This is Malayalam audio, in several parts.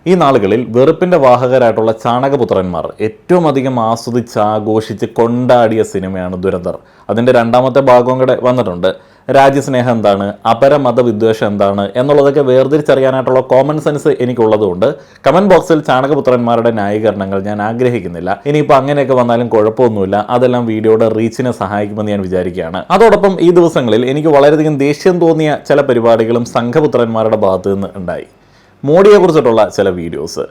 ഈ നാളുകളിൽ വെറുപ്പിന്റെ വാഹകരായിട്ടുള്ള ചാണകപുത്രന്മാർ ഏറ്റവും അധികം ആസ്വദിച്ച് ആഘോഷിച്ച് കൊണ്ടാടിയ സിനിമയാണ് ദുരന്തർ. അതിന്റെ രണ്ടാമത്തെ ഭാഗവും കൂടെ വന്നിട്ടുണ്ട്. രാജ്യസ്നേഹം എന്താണ്, അപരമത വിദ്വേഷം എന്താണ് എന്നുള്ളതൊക്കെ വേർതിരിച്ചറിയാനായിട്ടുള്ള കോമൺ സെൻസ് എനിക്കുള്ളതുകൊണ്ട് കമന്റ് ബോക്സിൽ ചാണകപുത്രന്മാരുടെ ന്യായീകരണങ്ങൾ ഞാൻ ആഗ്രഹിക്കുന്നില്ല. ഇനിയിപ്പോൾ അങ്ങനെയൊക്കെ വന്നാലും കുഴപ്പമൊന്നുമില്ല, അതെല്ലാം വീഡിയോയുടെ റീച്ചിനെ സഹായിക്കുമെന്ന് ഞാൻ വിചാരിക്കുകയാണ്. അതോടൊപ്പം ഈ ദിവസങ്ങളിൽ എനിക്ക് വളരെയധികം ദേഷ്യം തോന്നിയ ചില പരിപാടികളും സംഘപുത്രന്മാരുടെ ഭാഗത്ത് നിന്ന് ഉണ്ടായി. മോഡിയെക്കുറിച്ചിട്ടുള്ള ചില വീഡിയോസ്.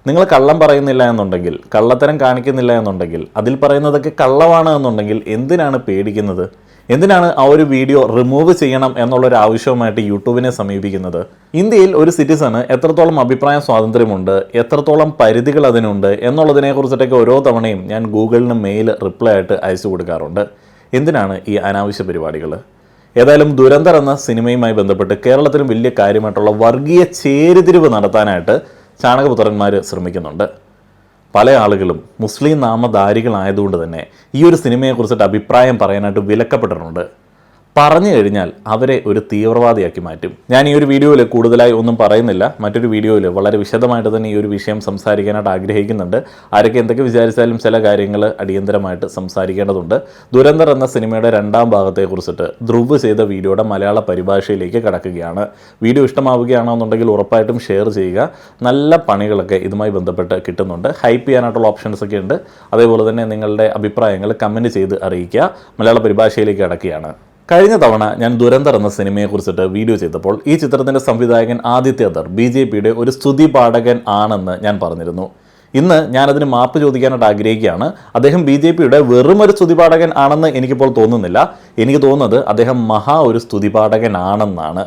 നിങ്ങൾ കള്ളം പറയുന്നില്ല എന്നുണ്ടെങ്കിൽ, കള്ളത്തരം കാണിക്കുന്നില്ല എന്നുണ്ടെങ്കിൽ, അതിൽ പറയുന്നതൊക്കെ കള്ളമാണ് എന്നുണ്ടെങ്കിൽ എന്തിനാണ് പേടിക്കുന്നത്? എന്തിനാണ് ആ ഒരു വീഡിയോ റിമൂവ് ചെയ്യണം എന്നുള്ളൊരു ആവശ്യവുമായിട്ട് യൂട്യൂബിനെ സമീപിക്കുന്നത്? ഇന്ത്യയിൽ ഒരു സിറ്റിസണ് എത്രത്തോളം അഭിപ്രായ സ്വാതന്ത്ര്യമുണ്ട്, എത്രത്തോളം പരിധികൾ അതിനുണ്ട് എന്നുള്ളതിനെക്കുറിച്ചിട്ടൊക്കെ ഓരോ തവണയും ഞാൻ ഗൂഗിളിന് മെയിൽ റിപ്ലൈ ആയിട്ട് അയച്ചു കൊടുക്കാറുണ്ട്. എന്തിനാണ് ഈ അനാവശ്യ പരിപാടികൾ? ഏതായാലും ദുരന്തർ എന്ന സിനിമയുമായി ബന്ധപ്പെട്ട് കേരളത്തിലും വലിയ കാര്യമായിട്ടുള്ള വർഗീയ ചേരിതിരിവ് നടത്താനായിട്ട് ചാണകപുത്രന്മാർ ശ്രമിക്കുന്നുണ്ട്. പല ആളുകളും മുസ്ലിം നാമധാരികളായതുകൊണ്ട് തന്നെ ഈ ഒരു സിനിമയെക്കുറിച്ചിട്ട് അഭിപ്രായം പറയാനായിട്ട് വിലക്കപ്പെട്ടിട്ടുണ്ട്. പറഞ്ഞു കഴിഞ്ഞാൽ അവരെ ഒരു തീവ്രവാദിയാക്കി മാറ്റും. ഞാൻ ഈ ഒരു വീഡിയോയിൽ കൂടുതലായി ഒന്നും പറയുന്നില്ല. മറ്റൊരു വീഡിയോയിൽ വളരെ വിശദമായിട്ട് തന്നെ ഈ ഒരു വിഷയം സംസാരിക്കാനായിട്ട് ആഗ്രഹിക്കുന്നുണ്ട്. ആരൊക്കെ എന്തൊക്കെ വിചാരിച്ചാലും ചില കാര്യങ്ങൾ അടിയന്തരമായിട്ട് സംസാരിക്കേണ്ടതുണ്ട്. ദുരന്തർ എന്ന സിനിമയുടെ രണ്ടാം ഭാഗത്തെക്കുറിച്ചിട്ട് ധ്രുവ് ചെയ്ത വീഡിയോയുടെ മലയാള പരിഭാഷയിലേക്ക് കടക്കുകയാണ്. വീഡിയോ ഇഷ്ടമാവുകയാണെന്നുണ്ടെങ്കിൽ ഉറപ്പായിട്ടും ഷെയർ ചെയ്യുക. നല്ല പണികളൊക്കെ ഇതുമായി ബന്ധപ്പെട്ട് കിട്ടുന്നുണ്ട്. ഹൈപ്പ് ചെയ്യാനായിട്ടുള്ള ഓപ്ഷൻസ് ഒക്കെ ഉണ്ട്. അതേപോലെ തന്നെ നിങ്ങളുടെ അഭിപ്രായങ്ങൾ കമൻറ്റ് ചെയ്ത് അറിയിക്കുക. മലയാള പരിഭാഷയിലേക്ക് കടക്കുകയാണ്. കഴിഞ്ഞ തവണ ഞാൻ ദുരന്തർ എന്ന സിനിമയെക്കുറിച്ചിട്ട് വീഡിയോ ചെയ്തപ്പോൾ ഈ ചിത്രത്തിൻ്റെ സംവിധായകൻ ആദിത്യധർ BJPയുടെ ഒരു സ്തുതി പാഠകൻ ആണെന്ന് ഞാൻ പറഞ്ഞിരുന്നു. ഇന്ന് ഞാനതിന് മാപ്പ് ചോദിക്കാനായിട്ട് ആഗ്രഹിക്കുകയാണ്. അദ്ദേഹം BJPയുടെ വെറും ഒരു സ്തുതിപാഠകൻ ആണെന്ന് എനിക്കിപ്പോൾ തോന്നുന്നില്ല. എനിക്ക് തോന്നുന്നത് അദ്ദേഹം ഒരു സ്തുതിപാഠകനാണെന്നാണ്.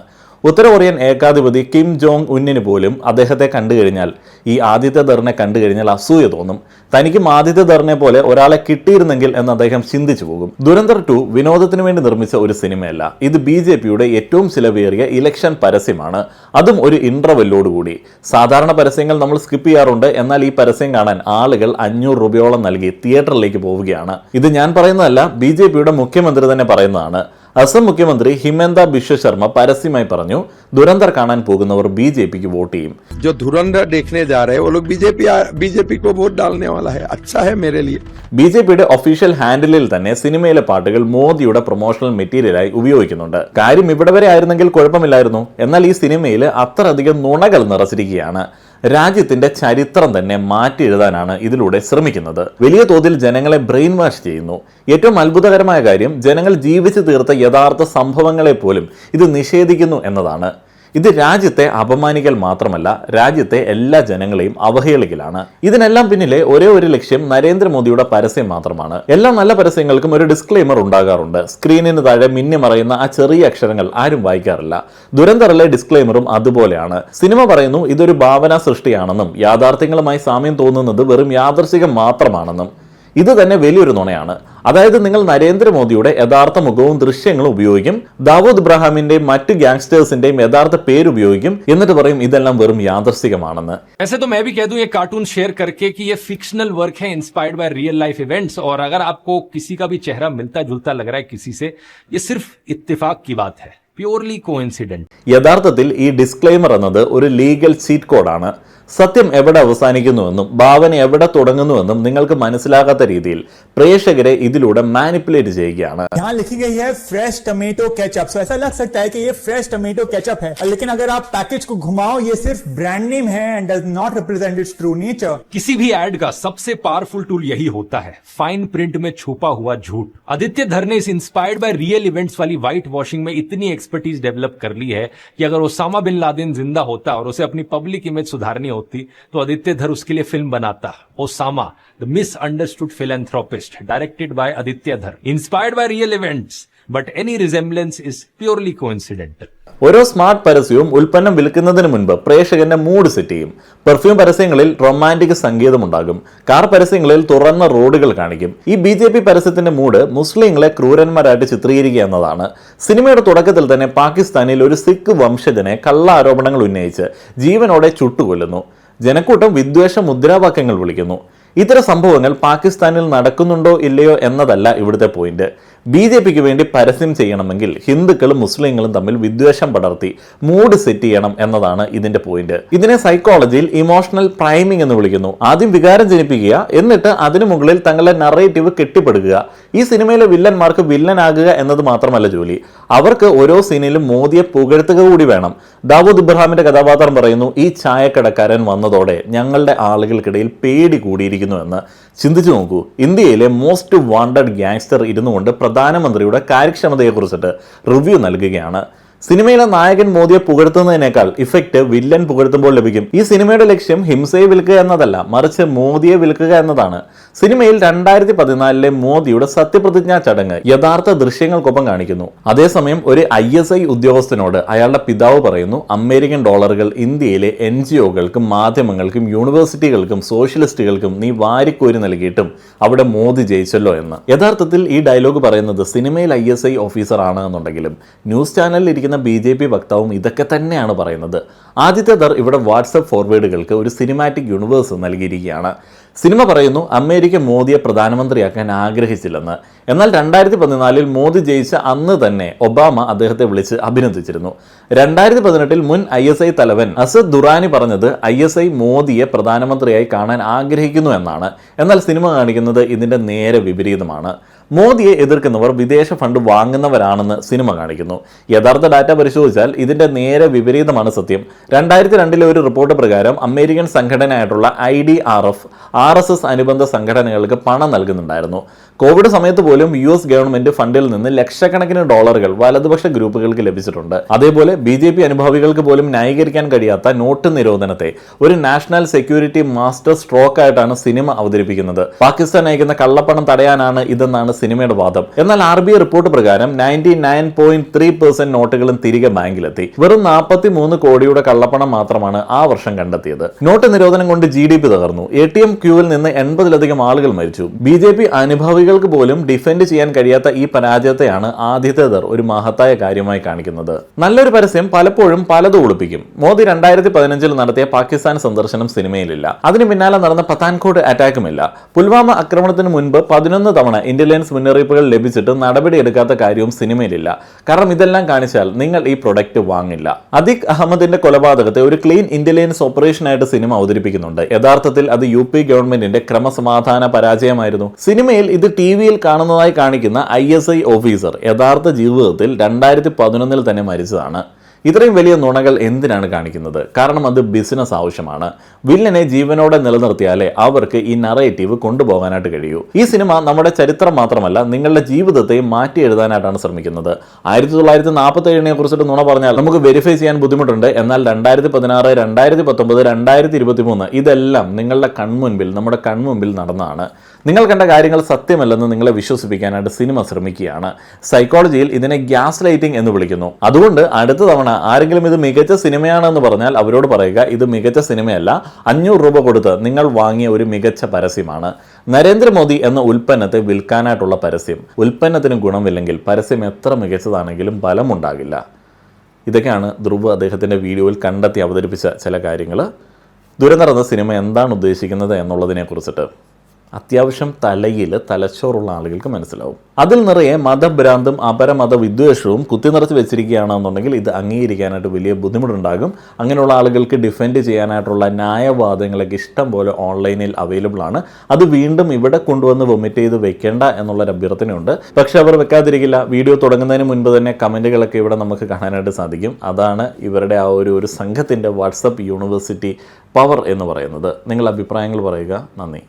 ഉത്തര കൊറിയൻ ഏകാധിപതി കിം ജോങ് ഉന്നിന് പോലും അദ്ദേഹത്തെ കണ്ടു കഴിഞ്ഞാൽ, ഈ ആദിത്യധറിനെ കണ്ടു കഴിഞ്ഞാൽ അസൂയ തോന്നും. തനിക്കും ആദിത്യധറിനെ പോലെ ഒരാളെ കിട്ടിയിരുന്നെങ്കിൽ എന്ന് അദ്ദേഹം ചിന്തിച്ചു പോകും. ദുരന്തർ 2 വിനോദത്തിന് വേണ്ടി നിർമ്മിച്ച ഒരു സിനിമയല്ല. ഇത് BJPയുടെ ഏറ്റവും ചിലവേറിയ ഇലക്ഷൻ പരസ്യമാണ്. അതും ഒരു ഇന്റർവെല്ലോടുകൂടി. സാധാരണ പരസ്യങ്ങൾ നമ്മൾ സ്കിപ്പ് ചെയ്യാറുണ്ട്. എന്നാൽ ഈ പരസ്യം കാണാൻ ആളുകൾ 500 രൂപയോളം നൽകി തിയേറ്ററിലേക്ക് പോവുകയാണ്. ഇത് ഞാൻ പറയുന്നതല്ല, BJPയുടെ മുഖ്യമന്ത്രി തന്നെ പറയുന്നതാണ്. അസം മുഖ്യമന്ത്രി ഹിമന്ത ബിശ്വ ശർമ്മ പരസ്യമായി പറഞ്ഞു, ദുരന്തർ കാണാൻ പോകുന്നവർ BJPക്ക് വോട്ട് ചെയ്യും. जो धुरंधर देखने जा रहे हैं वो लोग बीजेपी को वोट डालने वाला है. अच्छा है मेरे लिए. BJPയുടെ ഒഫീഷ്യൽ ഹാൻഡിലിൽ തന്നെ സിനിമയിലെ പാട്ടുകൾ മോദിയുടെ പ്രൊമോഷണൽ മെറ്റീരിയലായി ഉപയോഗിക്കുന്നുണ്ട്. കാര്യം ഇവിടെ വരെ ആയിരുന്നെങ്കിൽ കുഴപ്പമില്ലായിരുന്നു. എന്നാൽ ഈ സിനിമയിൽ അത്രയധികം നുണകൾ നിറച്ചിരിക്കുകയാണ്. രാജ്യത്തിന്റെ ചരിത്രം തന്നെ മാറ്റി എഴുതാനാണ് ഇതിലൂടെ ശ്രമിക്കുന്നത്. വലിയ തോതിൽ ജനങ്ങളെ ബ്രെയിൻ വാഷ് ചെയ്യുന്നു. ഏറ്റവും അത്ഭുതകരമായ കാര്യം, ജനങ്ങൾ ജീവിച്ചു തീർത്ത യഥാർത്ഥ സംഭവങ്ങളെ പോലും ഇത് നിഷേധിക്കുന്നു എന്നതാണ്. ഇത് രാജ്യത്തെ അപമാനിക്കൽ മാത്രമല്ല, രാജ്യത്തെ എല്ലാ ജനങ്ങളെയും അവഹേളിക്കലാണ്. ഇതിനെല്ലാം പിന്നിലെ ഒരേ ഒരു ലക്ഷ്യം നരേന്ദ്രമോദിയുടെ പരസ്യം മാത്രമാണ്. എല്ലാ നല്ല പരസ്യങ്ങൾക്കും ഒരു ഡിസ്ക്ലെയിമർ ഉണ്ടാകാറുണ്ട്. സ്ക്രീനിന് താഴെ മിന്നിമറയുന്ന ആ ചെറിയ അക്ഷരങ്ങൾ ആരും വായിക്കാറില്ല. ദുരന്തറിലെ ഡിസ്ക്ലെയിമറും അതുപോലെയാണ്. സിനിമ പറയുന്നു ഇതൊരു ഭാവനാ സൃഷ്ടിയാണെന്നും യാഥാർത്ഥ്യങ്ങളുമായി സാമ്യം തോന്നുന്നത് വെറും യാദൃശ്ചികം മാത്രമാണെന്നും. ഇത് തന്നെ വലിയൊരു നുണയാണ്. അതായത് നിങ്ങൾ നരേന്ദ്രമോദിയുടെ യഥാർത്ഥ മുഖവും ദൃശ്യങ്ങളും ഉപയോഗിക്കും, ദാവൂദ് ഇബ്രാഹിമിന്റെയും മറ്റ് ഗാങ്സ്റ്റേഴ്സിന്റെയും യഥാർത്ഥ പേര് ഉപയോഗിക്കും, എന്നിട്ട് പറയും ഇതെല്ലാം വെറും യാദൃശ്ചികമാണെന്ന്. ऐसे तो मैं भी कह दूं ये कार्टून शेयर करके कि ये फिक्शनल वर्क है, inspired by real life events, और अगर आपको किसी का भी चेहरा मिलता जुलता लग रहा है किसी से, ये सिर्फ इत्तेफाक की बात है, प्योरली कोइंसिडेंट. യഥാർത്ഥത്തിൽ ഈ ഡിസ്ക്ലെയിമർ എന്നത് ഒരു ലീഗൽ ചീറ്റ് കോഡാണ്. സത്യം എവിടെ അവസാനിക്കുന്നുവെന്നും ഭാവന എവിടെ തുടങ്ങുന്നുവെന്നും നിങ്ങൾക്ക് മനസ്സിലാകാത്ത രീതിയിൽ പ്രേക്ഷകരെ ഇതിലൂടെ മാനിപ്പുലേറ്റ് ചെയ്യുകയാണ്. यहाँ लिखी गई है फ्रेश टमेटो केचप. सो ऐसा लग सकता है कि ये फ्रेश टमेटो केचप है, लेकिन अगर आप पैकेज को घुमाओ ये सिर्फ ब्रांड नेम है and does not represent it's true nature. किसी भी एड का सबसे पावरफुल टूल यही होता है, फाइन प्रिंट में छुपा हुआ झूठ. आदित्य धर ने इस इंस्पायर्ड बाय रियल इवेंट्स वाली व्हाइट वॉशिंग में इतनी एक्सपर्टीज डेवलप कर ली है कि अगर ओसामा बिन लादेन जिंदा होता और उसे अपनी पब्लिक इमेज सुधारनी होती तो आदित्य धर उसके लिए फिल्म बनाता, Osama the misunderstood philanthropist, directed by Aditya Dhar, inspired by real events, but any resemblance is purely coincidental. ഓരോ സ്മാർട്ട് പരസ്യവും ഉൽപ്പന്നം വിൽക്കുന്നതിന് മുൻപ് പ്രേക്ഷകന്റെ മൂഡ് സെറ്റ് ചെയ്യും. പെർഫ്യൂം പരസ്യങ്ങളിൽ റൊമാൻറ്റിക് സംഗീതമുണ്ടാകും. കാർ പരസ്യങ്ങളിൽ തുറന്ന റോഡുകൾ കാണിക്കും. ഈ BJP പരസ്യത്തിന്റെ മൂഡ് മുസ്ലിങ്ങളെ ക്രൂരന്മാരായിട്ട് ചിത്രീകരിക്കുക എന്നതാണ്. സിനിമയുടെ തുടക്കത്തിൽ തന്നെ പാകിസ്ഥാനിൽ ഒരു സിഖ് വംശജനെ കള്ള ആരോപണങ്ങൾ ഉന്നയിച്ച് ജീവനോടെ ചുട്ടുകൊല്ലുന്നു. ജനക്കൂട്ടം വിദ്വേഷ മുദ്രാവാക്യങ്ങൾ വിളിക്കുന്നു. ഇത്തരം സംഭവങ്ങൾ പാകിസ്ഥാനിൽ നടക്കുന്നുണ്ടോ ഇല്ലയോ എന്നതല്ല ഇവിടുത്തെ പോയിന്റ്. BJPക്ക് വേണ്ടി പരസ്യം ചെയ്യണമെങ്കിൽ ഹിന്ദുക്കളും മുസ്ലിങ്ങളും തമ്മിൽ വിദ്വേഷം പടർത്തി മൂഡ് സെറ്റ് ചെയ്യണം എന്നതാണ് ഇതിന്റെ പോയിന്റ്. ഇതിനെ സൈക്കോളജിയിൽ ഇമോഷണൽ പ്രൈമിംഗ് എന്ന് വിളിക്കുന്നു. ആദ്യം വികാരം ജനിപ്പിക്കുക, എന്നിട്ട് അതിനു മുകളിൽ തങ്ങളുടെ നറേറ്റീവ് കെട്ടിപ്പടുക്കുക. ഈ സിനിമയിലെ വില്ലന്മാർക്ക് വില്ലനാകുക എന്നത് മാത്രമല്ല ജോലി, അവർക്ക് ഓരോ സീനിലും മോദിയെ പുകഴ്ത്തുക കൂടി വേണം. ദാവൂദ് ഇബ്രാഹിമിന്റെ കഥാപാത്രം പറയുന്നു, ഈ ചായക്കടക്കാരൻ വന്നതോടെ ഞങ്ങളുടെ ആളുകൾക്കിടയിൽ പേടി കൂടിയിരിക്കുന്നു എന്ന്. ചിന്തിച്ചു നോക്കൂ, ഇന്ത്യയിലെ മോസ്റ്റ് വാണ്ടഡ് ഗ്യാങ്സ്റ്റർ ഇരുന്നുകൊണ്ട് പ്രധാനമന്ത്രിയുടെ കാര്യക്ഷമതയെക്കുറിച്ചിട്ട് റിവ്യൂ നൽകുകയാണ്. സിനിമയിലെ നായകൻ മോദിയെ പുകഴ്ത്തുന്നതിനേക്കാൾ ഇഫക്റ്റ് വില്ലൻ പുകഴ്ത്തുമ്പോൾ ലഭിക്കും. ഈ സിനിമയുടെ ലക്ഷ്യം ഹിംസയെ വിൽക്കുക എന്നതല്ല, മറിച്ച് മോദിയെ വിൽക്കുക എന്നതാണ്. സിനിമയിൽ 2014 മോദിയുടെ സത്യപ്രതിജ്ഞാ ചടങ്ങ് യഥാർത്ഥ ദൃശ്യങ്ങൾക്കൊപ്പം കാണിക്കുന്നു. അതേസമയം ഒരു ISI ഉദ്യോഗസ്ഥനോട് അയാളുടെ പിതാവ് പറയുന്നു, അമേരിക്കൻ ഡോളറുകൾ ഇന്ത്യയിലെ NGOകൾക്കും മാധ്യമങ്ങൾക്കും യൂണിവേഴ്സിറ്റികൾക്കും സോഷ്യലിസ്റ്റുകൾക്കും നീ വാരിക്കോരി നൽകിയിട്ടും അവിടെ മോദി ജയിച്ചല്ലോ എന്ന്. യഥാർത്ഥത്തിൽ ഈ ഡയലോഗ് പറയുന്നത് സിനിമയിൽ ISI ഓഫീസർ ആണ് എന്നുണ്ടെങ്കിലും ന്യൂസ് ചാനലിൽ ഇരിക്കുന്ന BJP വക്താവും ഇതൊക്കെ തന്നെയാണ് പറയുന്നത്. ആദിത്യ ധർ ഇവിടെ വാട്സപ്പ് ഫോർവേഡുകൾക്ക് ഒരു സിനിമാറ്റിക് യൂണിവേഴ്സ് നൽകിയിരിക്കുകയാണ്. സിനിമ പറയുന്നു അമേരിക്ക മോദിയെ പ്രധാനമന്ത്രിയാക്കാൻ ആഗ്രഹിച്ചില്ലെന്ന്. എന്നാൽ 2014 മോദി ജയിച്ച അന്ന് തന്നെ ഒബാമ അദ്ദേഹത്തെ വിളിച്ച് അഭിനന്ദിച്ചിരുന്നു. 2018 മുൻ ISI തലവൻ അസദ് ദുറാനി പറഞ്ഞത് ISI മോദിയെ പ്രധാനമന്ത്രിയായി കാണാൻ ആഗ്രഹിക്കുന്നു എന്നാണ്. എന്നാൽ സിനിമ കാണിക്കുന്നത് ഇതിന്റെ നേരെ വിപരീതമാണ്. മോദിയെ എതിർക്കുന്നവർ വിദേശ ഫണ്ട് വാങ്ങുന്നവരാണെന്ന് സിനിമ കാണിക്കുന്നു. യഥാർത്ഥ ഡാറ്റ പരിശോധിച്ചാൽ ഇതിന്റെ നേരെ വിപരീതമാണ് സത്യം. 2002 ഒരു റിപ്പോർട്ട് പ്രകാരം അമേരിക്കൻ സംഘടനയായിട്ടുള്ള IDRF RSS അനുബന്ധ സംഘടനകൾക്ക് പണം നൽകുന്നുണ്ടായിരുന്നു. കോവിഡ് സമയത്ത് പോലും US ഗവൺമെന്റ് ഫണ്ടിൽ നിന്ന് ലക്ഷക്കണക്കിന് ഡോളറുകൾ വലതുപക്ഷ ഗ്രൂപ്പുകൾക്ക് ലഭിച്ചിട്ടുണ്ട്. അതേപോലെ BJP അനുഭാവികൾക്ക് പോലും ന്യായീകരിക്കാൻ കഴിയാത്ത നോട്ട് നിരോധനത്തെ ഒരു നാഷണൽ സെക്യൂരിറ്റി മാസ്റ്റർ സ്ട്രോക്ക് ആയിട്ടാണ് സിനിമ അവതരിപ്പിക്കുന്നത്. പാകിസ്ഥാൻ അയക്കുന്ന കള്ളപ്പണം തടയാനാണ് ഇതെന്നാണ് സിനിമയുടെ വാദം. എന്നാൽ RBI റിപ്പോർട്ട് പ്രകാരം 99.3% നോട്ടുകളും തിരികെ ബാങ്കിലെത്തി. വെറും 43 കോടിയുടെ കള്ളപ്പണം മാത്രമാണ് ആ വർഷം കണ്ടെത്തിയത്. നോട്ട് നിരോധനം കൊണ്ട് GDP തകർന്നു. ATM ക്യൂവിൽ നിന്ന് 80-ലധികം ആളുകൾ മരിച്ചു. BJP അനുഭാവികൾക്ക് പോലും ഡിഫെൻഡ് ചെയ്യാൻ കഴിയാത്ത ഈ പരാജയത്തെയാണ് ആദിത്യ ധർ ഒരു മഹത്തായ കാര്യമായി കാണിക്കുന്നത്. നല്ലൊരു പരസ്യം പലപ്പോഴും പലതും ഒളിപ്പിക്കും. മോദി 2015 നടത്തിയ പാകിസ്ഥാൻ സന്ദർശനം സിനിമയിലില്ല. അതിന് പിന്നാലെ നടന്ന പത്താൻകോട്ട് അറ്റാക്കുമില്ല. പുൽവാമ ആക്രമണത്തിന് മുൻപ് 11 തവണ ഇന്റലിജൻസ് മുന്നറിയിപ്പുകൾ ലഭിച്ചിട്ട് നടപടിയെടുക്കാത്ത കാര്യവും സിനിമയിലില്ല. കാരണം ഇതെല്ലാം കാണിച്ചാൽ നിങ്ങൾ ഈ പ്രൊഡക്റ്റ് വാങ്ങില്ല. അദിഖ് അഹമ്മദിന്റെ കൊലപാതകത്തെ ഒരു ക്ലീൻ ഇന്റലിജൻസ് ഓപ്പറേഷനായിട്ട് സിനിമ അവതരിപ്പിക്കുന്നുണ്ട്. യഥാർത്ഥത്തിൽ അത് UP ഗവൺമെന്റിന്റെ ക്രമസമാധാന പരാജയമായിരുന്നു. സിനിമയിൽ ഇത് TVയിൽ കാണുന്നതായി കാണിക്കുന്ന ISI ഓഫീസർ യഥാർത്ഥ ജീവിതത്തിൽ 2011 തന്നെ മരിച്ചതാണ്. ഇത്രയും വലിയ നുണകൾ എന്തിനാണ് കാണിക്കുന്നത്? കാരണം അത് ബിസിനസ് ആവശ്യമാണ്. വില്ലനെ ജീവനോടെ നിലനിർത്തിയാലേ അവർക്ക് ഈ നറേറ്റീവ് കൊണ്ടുപോകാനായിട്ട് കഴിയൂ. ഈ സിനിമ നമ്മുടെ ചരിത്രം മാത്രമല്ല നിങ്ങളുടെ ജീവിതത്തെ മാറ്റി എഴുതാനായിട്ടാണ് ശ്രമിക്കുന്നത്. 1947 കുറിച്ചിട്ട് നുണ പറഞ്ഞാൽ നമുക്ക് വെരിഫൈ ചെയ്യാൻ ബുദ്ധിമുട്ടുണ്ട്. എന്നാൽ 2016, 2019, 2023 ഇതെല്ലാം നിങ്ങളുടെ കൺമുൻപിൽ നമ്മുടെ കൺമുൻപിൽ നടന്നതാണ്. നിങ്ങൾ കണ്ട കാര്യങ്ങൾ സത്യമല്ലെന്ന് നിങ്ങളെ വിശ്വസിപ്പിക്കാനായിട്ട് സിനിമ ശ്രമിക്കുകയാണ്. സൈക്കോളജിയിൽ ഇതിനെ ഗ്യാസ് ലൈറ്റിംഗ് എന്ന് വിളിക്കുന്നു. അതുകൊണ്ട് അടുത്ത തവണ ആരെങ്കിലും ഇത് മികച്ച സിനിമയാണെന്ന് പറഞ്ഞാൽ അവരോട് പറയുക ഇത് മികച്ച സിനിമയല്ല, 500 രൂപ കൊടുത്ത് നിങ്ങൾ വാങ്ങിയ ഒരു മികച്ച പരസ്യമാണ്. നരേന്ദ്രമോദി എന്ന ഉൽപ്പന്നത്തെ വിൽക്കാനായിട്ടുള്ള പരസ്യം. ഉൽപ്പന്നത്തിന് ഗുണമില്ലെങ്കിൽ പരസ്യം എത്ര മികച്ചതാണെങ്കിലും ഫലമുണ്ടാകില്ല. ഇതൊക്കെയാണ് ധ്രുവ് അദ്ദേഹത്തിൻ്റെ വീഡിയോയിൽ കണ്ടെത്തി അവതരിപ്പിച്ച ചില കാര്യങ്ങൾ. ദുരന്തർ എന്ന സിനിമ എന്താണ് ഉദ്ദേശിക്കുന്നത് എന്നുള്ളതിനെ കുറിച്ചിട്ട് അത്യാവശ്യം തലച്ചോറുള്ള ആളുകൾക്ക് മനസ്സിലാവും. അതിൽ നിറയെ മതഭ്രാന്തും അപരമത വിദ്വേഷവും കുത്തിനിറച്ച് വെച്ചിരിക്കുകയാണെന്നുണ്ടെങ്കിൽ ഇത് അംഗീകരിക്കാനായിട്ട് വലിയ ബുദ്ധിമുട്ടുണ്ടാകും. അങ്ങനെയുള്ള ആളുകൾക്ക് ഡിഫെൻഡ് ചെയ്യാനായിട്ടുള്ള ന്യായവാദങ്ങളൊക്കെ ഇഷ്ടം പോലെ ഓൺലൈനിൽ അവൈലബിൾ ആണ്. അത് വീണ്ടും ഇവിടെ കൊണ്ടുവന്ന് വൊമിറ്റ് ചെയ്ത് വെക്കേണ്ട എന്നുള്ളൊരു അഭ്യർത്ഥനയുണ്ട്. പക്ഷെ അവർ വെക്കാതിരിക്കില്ല. വീഡിയോ തുടങ്ങുന്നതിന് മുൻപ് തന്നെ കമൻറ്റുകളൊക്കെ ഇവിടെ നമുക്ക് കാണാനായിട്ട് സാധിക്കും. അതാണ് ഇവരുടെ ആ ഒരു സംഘത്തിൻ്റെ വാട്സപ്പ് യൂണിവേഴ്സിറ്റി പവർ എന്ന് പറയുന്നത്. നിങ്ങളുടെ അഭിപ്രായങ്ങൾ പറയുക. നന്ദി.